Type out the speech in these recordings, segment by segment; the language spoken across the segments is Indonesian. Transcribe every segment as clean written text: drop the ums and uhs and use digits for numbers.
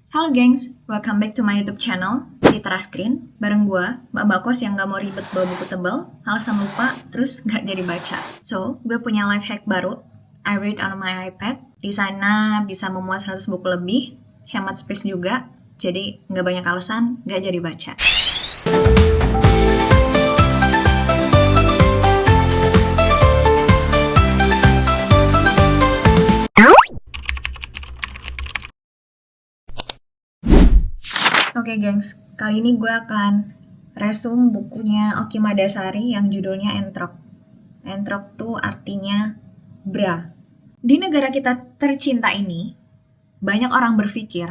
Halo gengs, welcome back to my YouTube channel, Citra Screen, bareng gua, Mbak Bakos yang gak mau ribet bawa buku tebel, alasan lupa, terus gak jadi baca. So, gue punya life hack baru, I read on my iPad. Di sana bisa memuat 100 buku lebih, hemat space juga, jadi gak banyak alasan, gak jadi baca. Oke gengs, kali ini gue akan resume bukunya Oki Madasari yang judulnya Entrok. Entrok tuh artinya bra. Di negara kita tercinta ini, banyak orang berpikir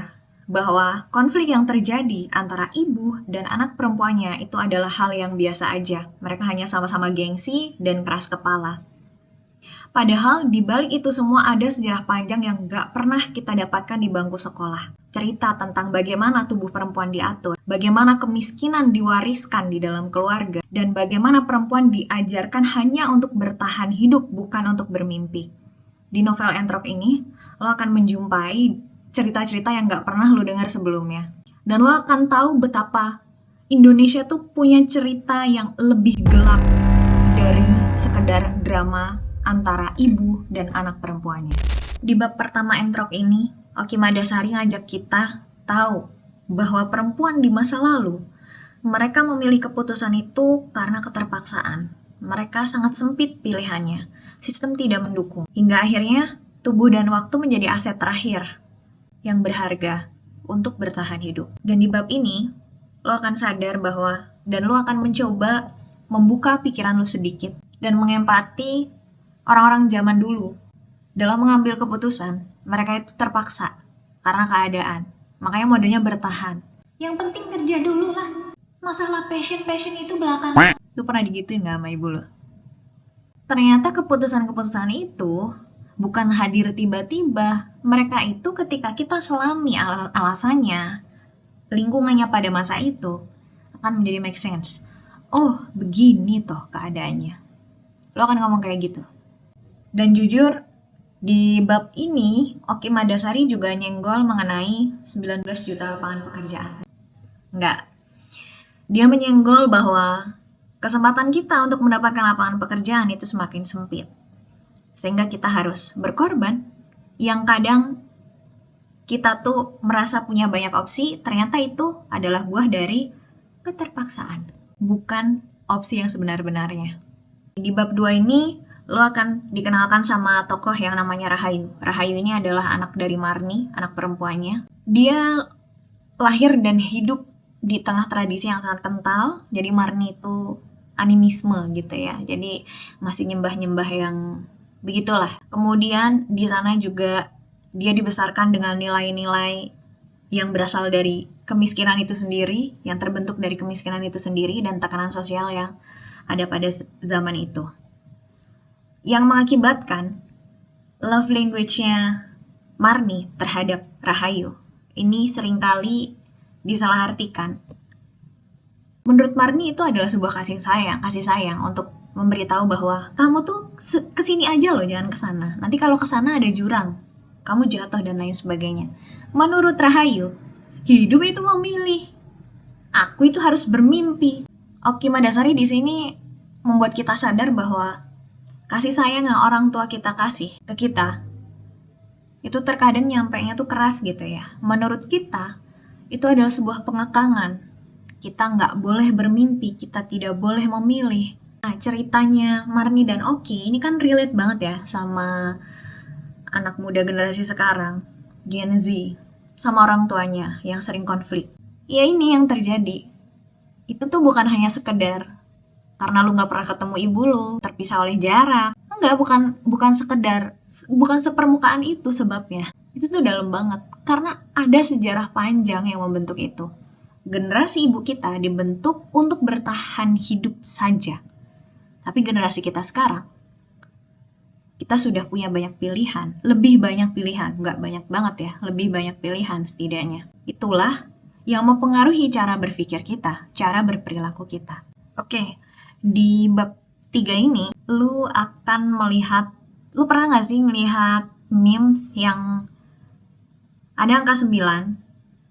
bahwa konflik yang terjadi antara ibu dan anak perempuannya itu adalah hal yang biasa aja. Mereka hanya sama-sama gengsi dan keras kepala. Padahal di balik itu semua ada sejarah panjang yang gak pernah kita dapatkan di bangku sekolah. Cerita tentang bagaimana tubuh perempuan diatur, bagaimana kemiskinan diwariskan di dalam keluarga, dan bagaimana perempuan diajarkan hanya untuk bertahan hidup, bukan untuk bermimpi. Di novel Entrok ini, lo akan menjumpai cerita-cerita yang gak pernah lo dengar sebelumnya. Dan lo akan tahu betapa Indonesia tuh punya cerita yang lebih gelap dari sekedar drama antara ibu dan anak perempuannya. Di bab pertama Entrok ini, Oki Madasari ngajak kita tahu bahwa perempuan di masa lalu, mereka memilih keputusan itu karena keterpaksaan. Mereka sangat sempit pilihannya, sistem tidak mendukung. Hingga akhirnya, tubuh dan waktu menjadi aset terakhir yang berharga untuk bertahan hidup. Dan di bab ini, lo akan sadar bahwa, dan lo akan mencoba membuka pikiran lo sedikit, dan mengempati orang-orang zaman dulu. Dalam mengambil keputusan, mereka itu terpaksa karena keadaan. Makanya modenya bertahan. Yang penting kerja dulu lah. Masalah passion itu belakangan. Lu pernah digituin gak sama ibu lu? Ternyata keputusan-keputusan itu bukan hadir tiba-tiba. Mereka itu ketika kita selami alasannya, lingkungannya pada masa itu, akan menjadi make sense. Oh, begini toh keadaannya. Lo akan ngomong kayak gitu. Dan jujur, di bab ini, Oki Madasari juga nyenggol mengenai 19 juta lapangan pekerjaan. Enggak. Dia menyenggol bahwa kesempatan kita untuk mendapatkan lapangan pekerjaan itu semakin sempit. Sehingga kita harus berkorban, yang kadang kita tuh merasa punya banyak opsi, ternyata itu adalah buah dari keterpaksaan, bukan opsi yang sebenar-benarnya. Di bab 2 ini, lo akan dikenalkan sama tokoh yang namanya Rahayu. Rahayu ini adalah anak dari Marni, anak perempuannya. Dia lahir dan hidup di tengah tradisi yang sangat kental. Jadi Marni itu animisme gitu ya. Jadi masih nyembah-nyembah yang begitulah. Kemudian di sana juga dia dibesarkan dengan nilai-nilai yang berasal dari kemiskinan itu sendiri, yang terbentuk dari kemiskinan itu sendiri dan tekanan sosial yang ada pada zaman itu. Yang mengakibatkan love language-nya Marni terhadap Rahayu ini seringkali disalahartikan. Menurut Marni itu adalah sebuah kasih sayang untuk memberitahu bahwa kamu tuh kesini aja loh, jangan kesana. Nanti kalau kesana ada jurang, kamu jatuh dan lain sebagainya. Menurut Rahayu, hidup itu memilih. Aku itu harus bermimpi. Oki Madasari di sini membuat kita sadar bahwa kasih sayang yang orang tua kita kasih ke kita itu terkadang nyampainya tuh keras gitu ya. Menurut kita itu adalah sebuah pengekangan. Kita nggak boleh bermimpi, kita tidak boleh memilih. Nah, ceritanya Marni dan Oki ini kan relate banget ya sama anak muda generasi sekarang, Gen Z, sama orang tuanya yang sering konflik. Ya ini yang terjadi. Itu tuh bukan hanya sekedar karena lu nggak pernah ketemu ibu lu, terpisah oleh jarak. Enggak, bukan sekedar, bukan sepermukaan itu sebabnya. Itu tuh dalam banget, karena ada sejarah panjang yang membentuk itu. Generasi ibu kita dibentuk untuk bertahan hidup saja. Tapi generasi kita sekarang, kita sudah punya banyak pilihan, lebih banyak pilihan, nggak banyak banget ya, lebih banyak pilihan setidaknya. Itulah yang mempengaruhi cara berpikir kita, cara berperilaku kita. Oke, di bab 3 ini, lu akan melihat, lu pernah gak sih ngelihat memes yang ada angka 9,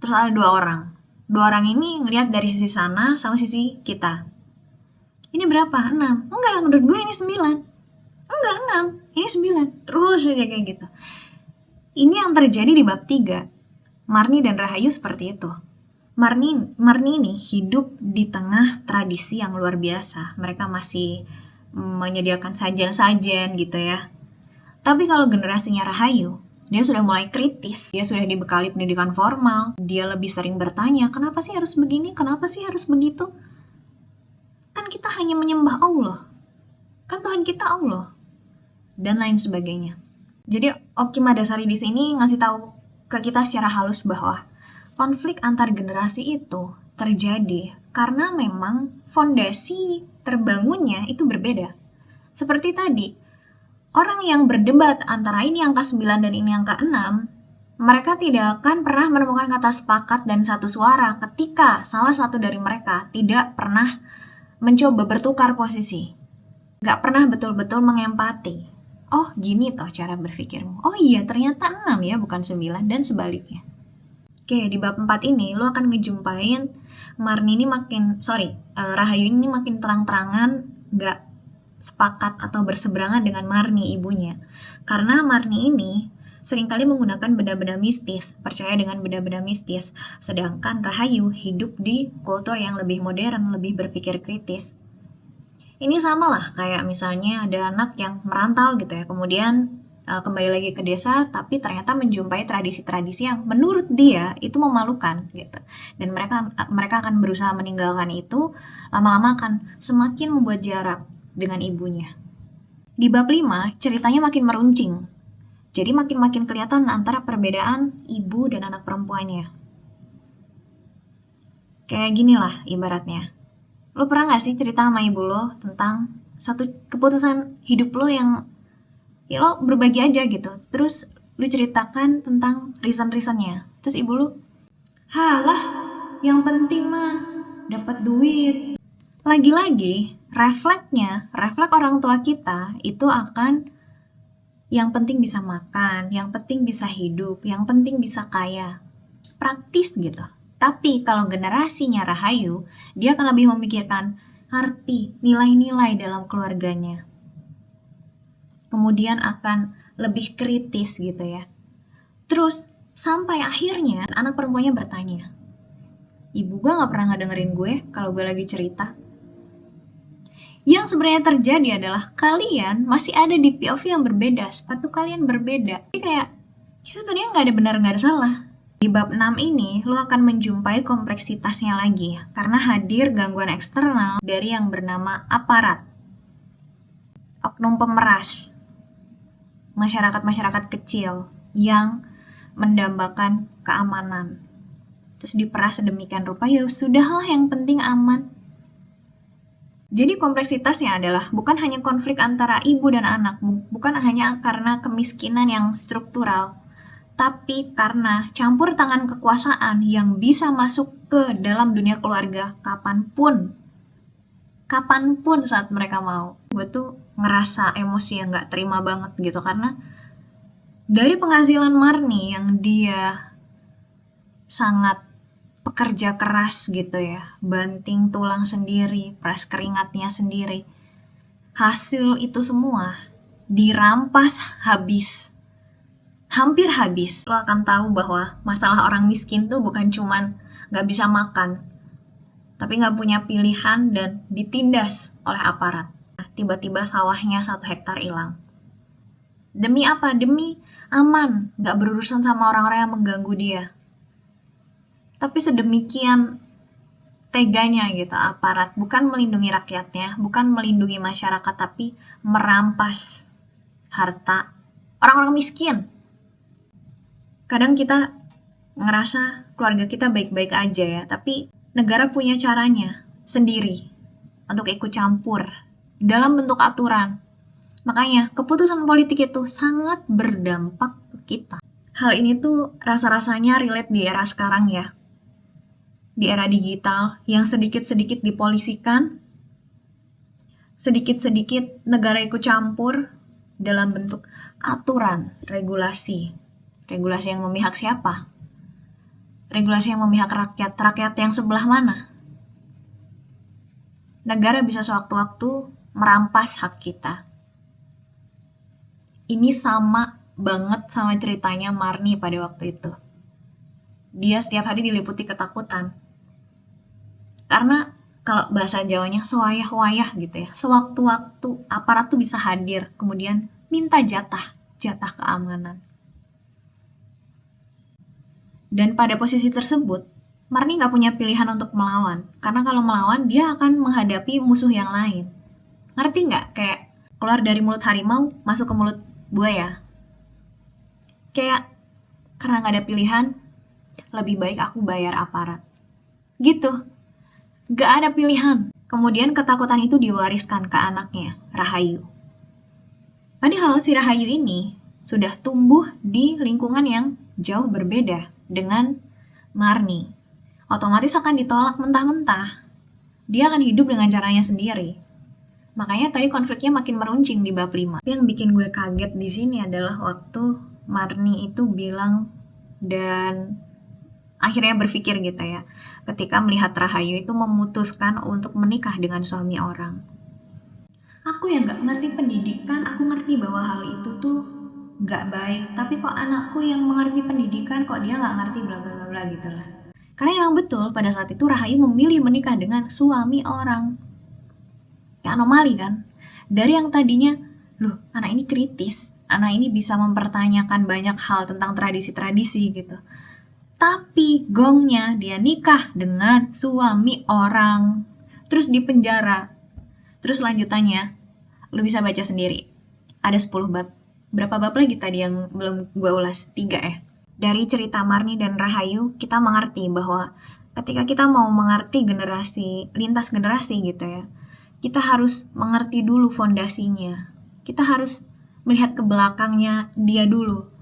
Terus ada dua orang. Dua orang ini ngelihat dari sisi sana sama sisi kita. Ini berapa? 6. Enggak, menurut gue ini 9. Enggak, 6. Ini 9. Terus aja kayak gitu. Ini yang terjadi di bab 3. Marni dan Rahayu seperti itu. Marni ini hidup di tengah tradisi yang luar biasa. Mereka masih menyediakan sajian-sajian gitu ya. Tapi kalau generasinya Rahayu, dia sudah mulai kritis, dia sudah dibekali pendidikan formal, dia lebih sering bertanya, kenapa sih harus begini, kenapa sih harus begitu? Kan kita hanya menyembah Allah, kan Tuhan kita Allah, dan lain sebagainya. Jadi Oki Madasari di sini ngasih tahu ke kita secara halus bahwa konflik antar generasi itu terjadi karena memang fondasi terbangunnya itu berbeda. Seperti tadi, orang yang berdebat antara ini angka 9 dan ini angka 6, mereka tidak akan pernah menemukan kata sepakat dan satu suara ketika salah satu dari mereka tidak pernah mencoba bertukar posisi. Gak pernah betul-betul mengempati. Oh gini toh cara berpikirmu. Oh iya ternyata 6 ya bukan 9 dan sebaliknya. Oke, di bab 4 ini lo akan ngejumpain Marni ini Rahayu ini makin terang-terangan gak sepakat atau berseberangan dengan Marni ibunya. Karena Marni ini seringkali menggunakan benda-benda mistis, percaya dengan benda-benda mistis. Sedangkan Rahayu hidup di kultur yang lebih modern, lebih berpikir kritis. Ini sama lah kayak misalnya ada anak yang merantau gitu ya, kemudian kembali lagi ke desa tapi ternyata menjumpai tradisi-tradisi yang menurut dia itu memalukan gitu. Dan mereka akan berusaha meninggalkan itu, lama-lama akan semakin membuat jarak dengan ibunya. Di bab 5 ceritanya makin meruncing. Jadi makin kelihatan antara perbedaan ibu dan anak perempuannya. Kayak gini lah ibaratnya. Lo pernah gak sih cerita sama ibu lo tentang satu keputusan hidup lo yang ya lo berbagi aja gitu. Terus lo ceritakan tentang reason-reasonnya. Terus ibu lo, halah yang penting mah dapat duit. Lagi-lagi refleks orang tua kita itu akan yang penting bisa makan, yang penting bisa hidup, yang penting bisa kaya. Praktis gitu. Tapi kalau generasinya Rahayu, dia akan lebih memikirkan arti, nilai-nilai dalam keluarganya. Kemudian akan lebih kritis gitu ya. Terus sampai akhirnya anak perempuannya bertanya, ibu gue gak pernah ngedengerin gue kalau gue lagi cerita. Yang sebenarnya terjadi adalah kalian masih ada di POV yang berbeda, sepatu kalian berbeda. Jadi kayak sebenarnya gak ada benar gak ada salah. Di bab 6 ini, lo akan menjumpai kompleksitasnya lagi karena hadir gangguan eksternal dari yang bernama aparat, oknum pemeras, masyarakat-masyarakat kecil yang mendambakan keamanan. Terus diperas sedemikian rupa, ya sudahlah yang penting aman. Jadi kompleksitasnya adalah bukan hanya konflik antara ibu dan anak, bukan hanya karena kemiskinan yang struktural, tapi karena campur tangan kekuasaan yang bisa masuk ke dalam dunia keluarga kapanpun saat mereka mau. Gue tuh ngerasa emosi yang gak terima banget gitu, karena dari penghasilan Marni yang dia sangat pekerja keras gitu ya, banting tulang sendiri, peras keringatnya sendiri, hasil itu semua dirampas hampir habis. Lo akan tahu bahwa masalah orang miskin tuh bukan cuman gak bisa makan, tapi gak punya pilihan dan ditindas oleh aparat. Tiba-tiba sawahnya 1 hektar hilang. Demi apa? Demi aman, gak berurusan sama orang-orang yang mengganggu dia. Tapi sedemikian teganya gitu aparat, bukan melindungi rakyatnya, bukan melindungi masyarakat, tapi merampas harta orang-orang miskin. Kadang kita ngerasa keluarga kita baik-baik aja ya, tapi negara punya caranya sendiri untuk ikut campur dalam bentuk aturan. Makanya keputusan politik itu sangat berdampak ke kita. Hal ini tuh rasa-rasanya relate di era sekarang ya. Di era digital yang sedikit-sedikit dipolisikan, sedikit-sedikit negara ikut campur dalam bentuk aturan, regulasi. Regulasi yang memihak siapa? Regulasi yang memihak rakyat. Rakyat yang sebelah mana? Negara bisa sewaktu-waktu merampas hak kita. Ini sama banget sama ceritanya Marni pada waktu itu. Dia setiap hari diliputi ketakutan. Karena kalau bahasa Jawanya sewayah-wayah gitu ya. Sewaktu-waktu aparat tuh bisa hadir, kemudian minta jatah keamanan. Dan pada posisi tersebut, Marni gak punya pilihan untuk melawan. Karena kalau melawan, dia akan menghadapi musuh yang lain. Ngerti gak? Kayak keluar dari mulut harimau, masuk ke mulut buaya. Kayak, karena gak ada pilihan, lebih baik aku bayar aparat. Gitu. Gak ada pilihan. Kemudian ketakutan itu diwariskan ke anaknya, Rahayu. Padahal si Rahayu ini sudah tumbuh di lingkungan yang jauh berbeda dengan Marni. Otomatis akan ditolak mentah-mentah. Dia akan hidup dengan caranya sendiri. Makanya tadi konfliknya makin meruncing di bab 5. Tapi yang bikin gue kaget di sini adalah waktu Marni itu bilang dan akhirnya berpikir gitu ya, ketika melihat Rahayu itu memutuskan untuk menikah dengan suami orang. Aku yang gak ngerti pendidikan, aku ngerti bahwa hal itu tuh gak baik, tapi kok anakku yang mengerti pendidikan, kok dia gak ngerti bla bla bla gitu lah. Karena yang betul pada saat itu Rahayu memilih menikah dengan suami orang. Kayak anomali kan? Dari yang tadinya, loh anak ini kritis, anak ini bisa mempertanyakan banyak hal tentang tradisi-tradisi gitu. Tapi gongnya dia nikah dengan suami orang. Terus dipenjara. Terus lanjutannya, lu bisa baca sendiri. Ada 10 bab. Berapa bab lagi tadi yang belum gue ulas? 3 ya. Dari cerita Marni dan Rahayu, kita mengerti bahwa ketika kita mau mengerti generasi, lintas generasi gitu ya, kita harus mengerti dulu fondasinya. Kita harus melihat ke belakangnya dia dulu.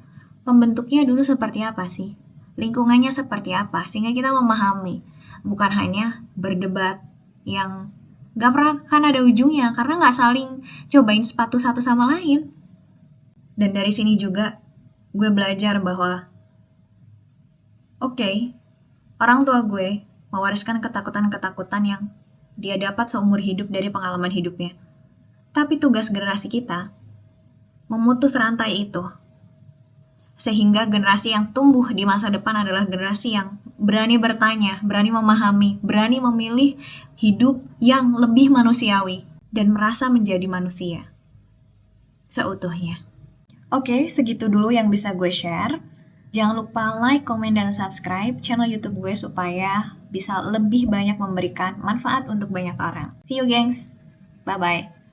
Pembentuknya dulu seperti apa sih? Lingkungannya seperti apa? Sehingga kita memahami. Bukan hanya berdebat yang gak pernah kan ada ujungnya, karena gak saling cobain sepatu satu sama lain. Dan dari sini juga gue belajar bahwa Oke, orang tua gue mewariskan ketakutan-ketakutan yang dia dapat seumur hidup dari pengalaman hidupnya. Tapi tugas generasi kita memutus rantai itu. Sehingga generasi yang tumbuh di masa depan adalah generasi yang berani bertanya, berani memahami, berani memilih hidup yang lebih manusiawi dan merasa menjadi manusia seutuhnya. Oke, segitu dulu yang bisa gue share. Jangan lupa like, komen, dan subscribe channel YouTube gue supaya bisa lebih banyak memberikan manfaat untuk banyak orang. See you, gengs. Bye-bye.